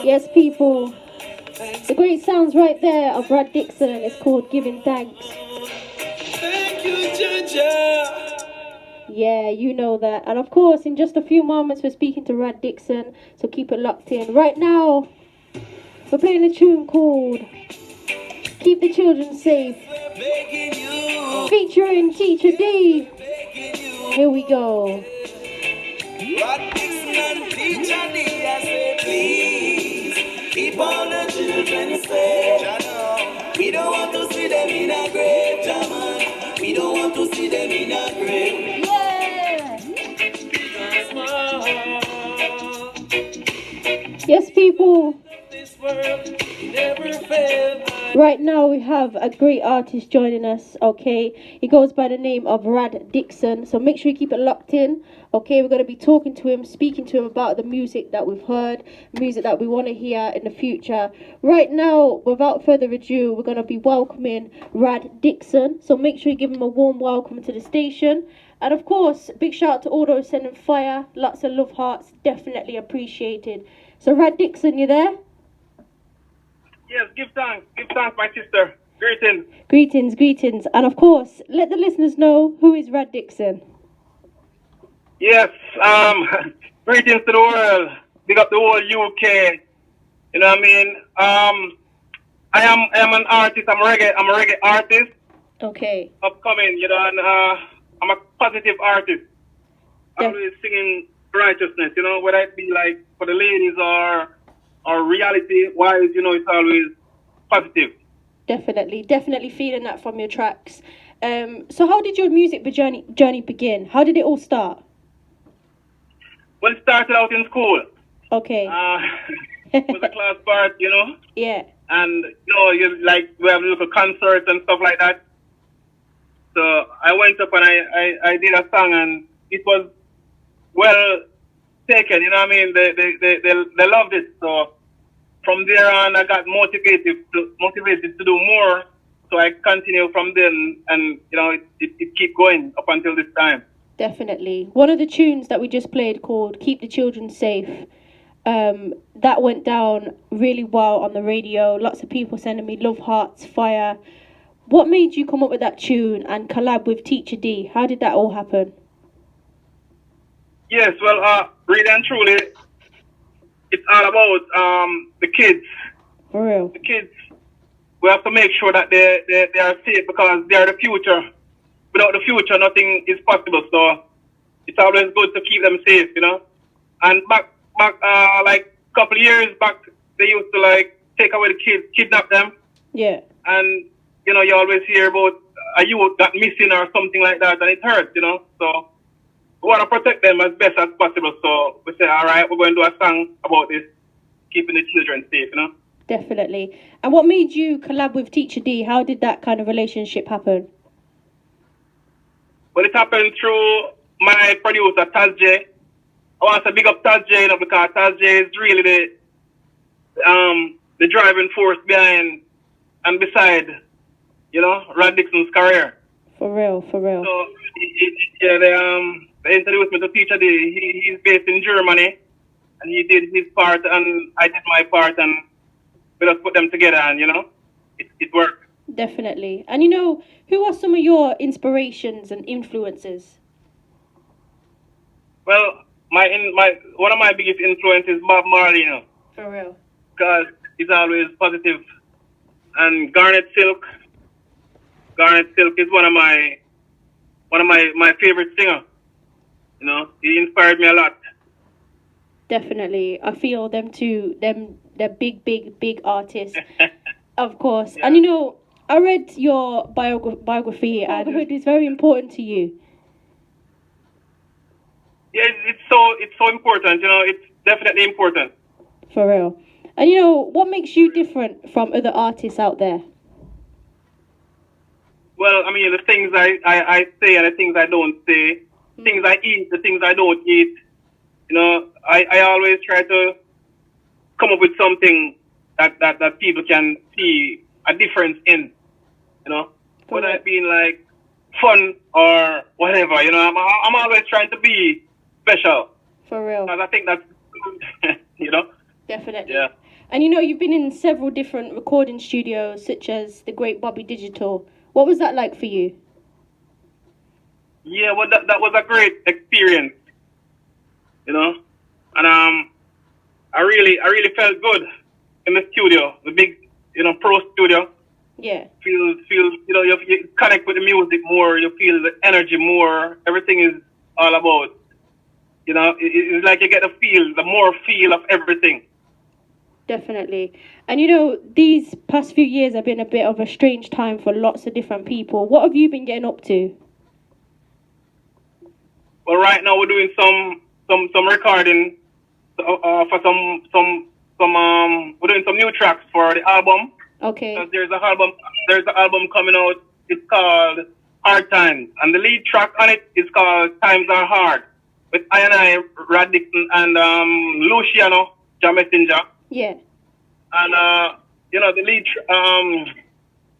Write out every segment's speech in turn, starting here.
Yes, people. The great sounds right there of Rad Dixon. It's called Giving Thanks. Thank you, Jaja. Yeah, you know that. And of course, in just a few moments, we're speaking to Rad Dixon. So keep it locked in. Right now, we're playing a tune called Keep the Children Safe. Featuring Teacher D. Here we go. Rad Dixon and Teacher D, I say, please keep all the children safe. We don't want to see them in a grave, Jaman. We don't want to see them in a grave. Yeah. Yes, people. This world never failed. Right now we have a great artist joining us, okay? He goes by the name of Rad Dixon, so make sure you keep it locked in, okay? We're going to be talking to him, speaking to him about the music that we've heard, music that we want to hear in the future. Right now, without further ado, we're going to be welcoming Rad Dixon, so make sure you give him a warm welcome to the station. And of course, big shout out to all those sending fire, lots of love hearts, definitely appreciated. So Rad Dixon, you there? Yes, give thanks, my sister. Greetings. Greetings. And of course, let the listeners know who is Rad Dixon. Yes, greetings to the world. Big up the whole UK. You know what I mean? I am an artist. I'm a reggae artist. Okay. Upcoming, you know, and I'm a positive artist. Always singing righteousness, you know, whether it be like for the ladies or reality wise, you know, it's always positive. Definitely feeling that from your tracks. So how did your music journey begin? How did it all start? Well, it started out in school. Okay. It was a class part, you know. Yeah. And you know, we have little concerts and stuff like that. So I went up and I did a song, and it was well taken, you know what I mean? They loved it. So from there on, I got motivated to do more. So I continue from then, and you know, it keep going up until this time. Definitely. One of the tunes that we just played called "Keep the Children Safe." That went down really well on the radio. Lots of people sending me love hearts, fire. What made you come up with that tune and collab with Teacher D? How did that all happen? Yes, well, really and truly, it's all about the kids. For real. The kids, we have to make sure that they are safe because they are the future. Without the future, nothing is possible. So it's always good to keep them safe, you know. And back like a couple of years back, they used to like take away the kids, kidnap them. Yeah. And you know, you always hear about a youth got missing or something like that, and it hurts, you know. So we want to protect them as best as possible. So we say, all right, we're going to do a song about this, keeping the children safe, you know. Definitely. And what made you collab with Teacher D? How did that kind of relationship happen? Well, it happened through my producer, Taz J. I want to big up Taz J, you know, because Taz J is really the driving force behind and beside, you know, Rad Dixon's career. For real. So, they introduced me to Teacher D. He's based in Germany, and he did his part, and I did my part, and we just put them together, and, you know, it worked. Definitely. And, you know, who are some of your inspirations and influences? Well, one of my biggest influences is Bob Marley, you know. For real. Because he's always positive. And Garnet Silk is one of my favorite singers. You know, he inspired me a lot. Definitely. I feel them too. They're big artists. Of course. Yeah. And you know, I read your biography and it is very important to you. Yeah, it's so important, you know, it's definitely important. For real. And you know, what makes you different from other artists out there? Well, I mean, the things I say and the things I don't say, things I eat, the things I don't eat, you know, I always try to come up with something that people can see a difference in, you know, whether it being like fun or whatever, you know, I'm always trying to be special. For real. Because I think that's, you know. Definitely. Yeah. And you know, you've been in several different recording studios, such as the Great Bobby Digital. What was that like for you? Yeah, well, that was a great experience, you know, and I really felt good in the studio, the big, you know, pro studio. Yeah. Feel, you know, you connect with the music more, you feel the energy more. Everything is all about, you know, it's like you get the more feel of everything. Definitely. And you know, these past few years have been a bit of a strange time for lots of different people. What have you been getting up to? Well, right now we're doing some recording for we're doing some new tracks for the album. Okay. There's an album coming out. It's called Hard Times, and the lead track on it is called Times Are Hard, with I, Rad Dixon, and Luciano, Ja Messenger. Yeah. And you know, the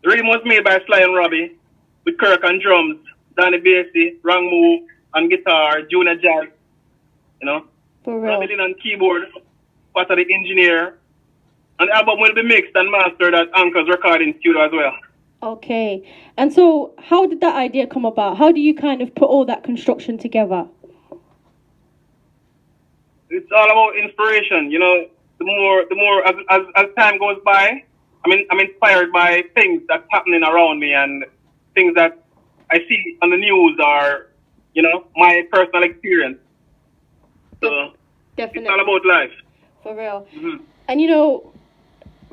rhythm was made by Sly and Robbie, with Kirk on drums, Danny Bassey, Rangmu on guitar, Junior Jazz, you know, For real. Robbie on keyboard, part of the engineer. And the album will be mixed and mastered at Anchor's recording studio as well. Okay. And so, how did that idea come about? How do you kind of put all that construction together? It's all about inspiration, you know. The more as time goes by, I'm inspired by things that's happening around me and things that I see on the news or, you know, my personal experience. So Definitely. it's all about life. For real. Mm-hmm. And you know,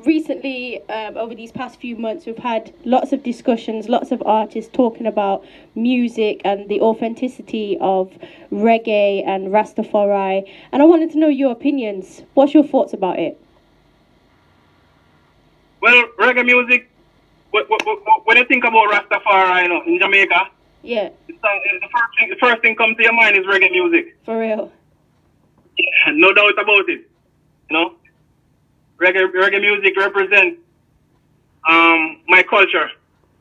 recently, over these past few months, we've had lots of discussions, lots of artists talking about music and the authenticity of reggae and Rastafari. And I wanted to know your opinions. What's your thoughts about it? Well, reggae music, when you think about Rastafari, you know, in Jamaica, Yeah, the first thing comes to your mind is reggae music. for real. Yeah, no doubt about it. You know, reggae music represents my culture.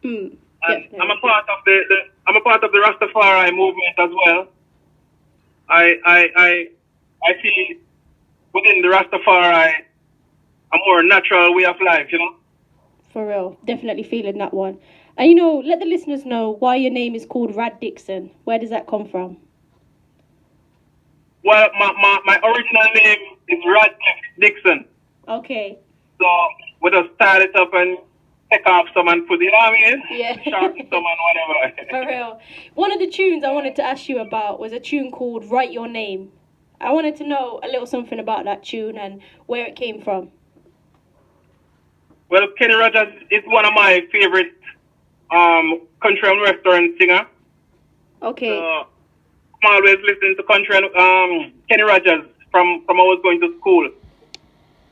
And Definitely. I'm a part of the Rastafari movement as well. I see within the Rastafari a more natural way of life, you know. For real. Definitely feeling that one. And you know, let the listeners know why your name is called Rad Dixon. Where does that come from? Well, my original name is Rad Dixon. Okay. So we just start it up and take off some and put it, you know what I mean? Yeah. Sharpen some and whatever. For real. One of the tunes I wanted to ask you about was a tune called Write Your Name. I wanted to know a little something about that tune and where it came from. Well, Kenny Rogers is one of my favorite country and western singer. Okay. So I'm always listening to country and Kenny Rogers from I was going to school.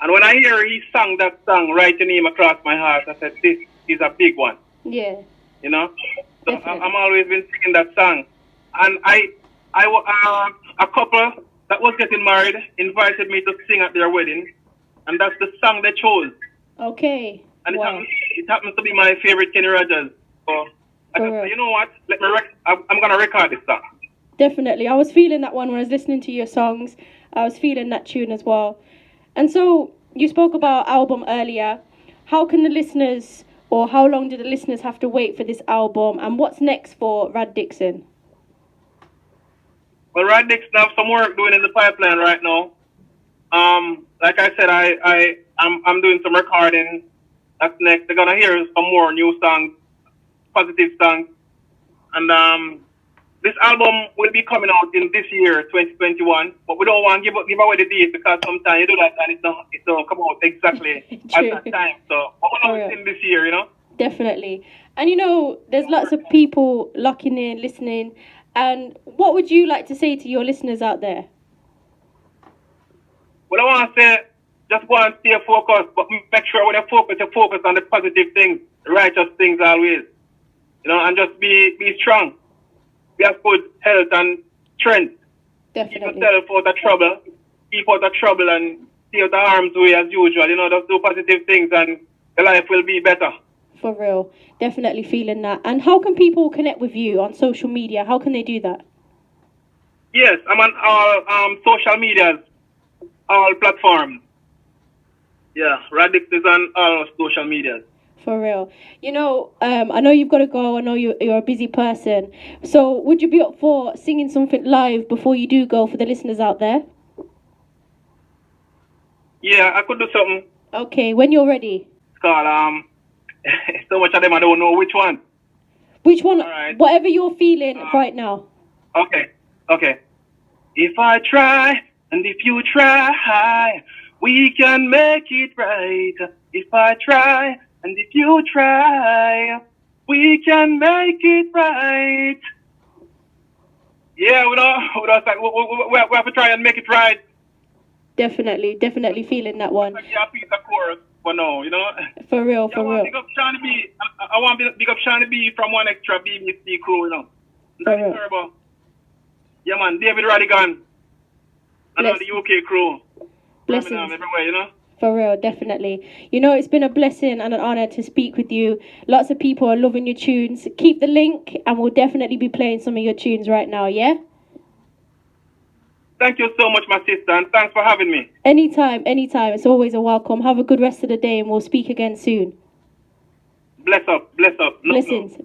And when I hear he sang that song, Write Your Name Across My Heart, I said, this is a big one. Yeah. You know? So Definitely. I'm always been singing that song. And a couple that was getting married invited me to sing at their wedding. And that's the song they chose. Okay. And Wow. it happens to be my favorite Kenny Rogers. So I just said, you know what? I'm going to record this song. Definitely. I was feeling that one when I was listening to your songs. I was feeling that tune as well. And so you spoke about album earlier. How can the listeners, or how long do the listeners have to wait for this album? And what's next for Rad Dixon? Well, Rad Dixon have some work doing in the pipeline right now. Like I said, I'm doing some recording. That's next. They're gonna hear some more new songs, positive songs, and this album will be coming out in this year, 2021. But we don't want to give away the date because sometimes you do that and it don't come out exactly at that time. So, but we know it's in this year, you know. Definitely. And you know, there's lots of people locking in, listening. And what would you like to say to your listeners out there? Well, I want to say, just go and stay focused, but make sure when you focus on the positive things, the righteous things always. You know, and just be strong. Be have good health and strength. Definitely. Keep yourself out of trouble. Keep out of trouble and stay out of harm's way as usual. You know, just do positive things and your life will be better. For real. Definitely feeling that. And how can people connect with you on social media? How can they do that? Yes, I'm on all social medias, all platforms. Yeah, Rad Dixon is on all social media. For real. You know, I know you've got to go. I know you're a busy person. So would you be up for singing something live before you do go for the listeners out there? Yeah, I could do something. Okay, when you're ready. It's called, so much of them I don't know which one. Which one? All right. Whatever you're feeling right now. Okay. If I try, and if you try, we can make it right. If I try, and if you try, we can make it right. Yeah, we have to try and make it right. Definitely feeling that one. Yeah, piece of chorus for now, you know. For real. I want to big up Shawnee B. I want to big up Shawnee B from One Extra BBC crew, you know. For real. Terrible. Yeah, man, David Radigan. And all the UK crew. Blessings. Everywhere, you know. For real, definitely. You know, it's been a blessing and an honor to speak with you. Lots of people are loving your tunes. Keep the link and we'll definitely be playing some of your tunes right now, yeah? Thank you so much, my sister, and thanks for having me. Anytime. It's always a welcome. Have a good rest of the day and we'll speak again soon. Bless up. Blessings.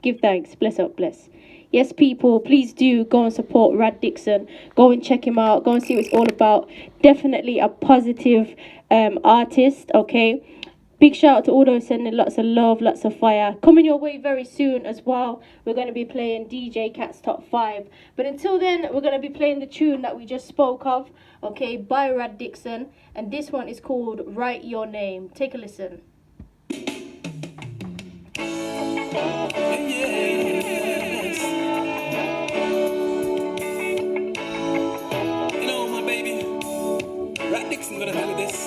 Give thanks. Bless up. Yes, people, please do go and support Rad Dixon. Go and check him out. Go and see what it's all about. Definitely a positive artist, okay? Big shout out to all those sending lots of love, lots of fire. Coming your way very soon as well. We're going to be playing DJ Cat's Top 5. But until then, we're going to be playing the tune that we just spoke of, okay, by Rad Dixon. And this one is called Write Your Name. Take a listen. Yes. You know, my baby, Rad Dixon gonna tell you this.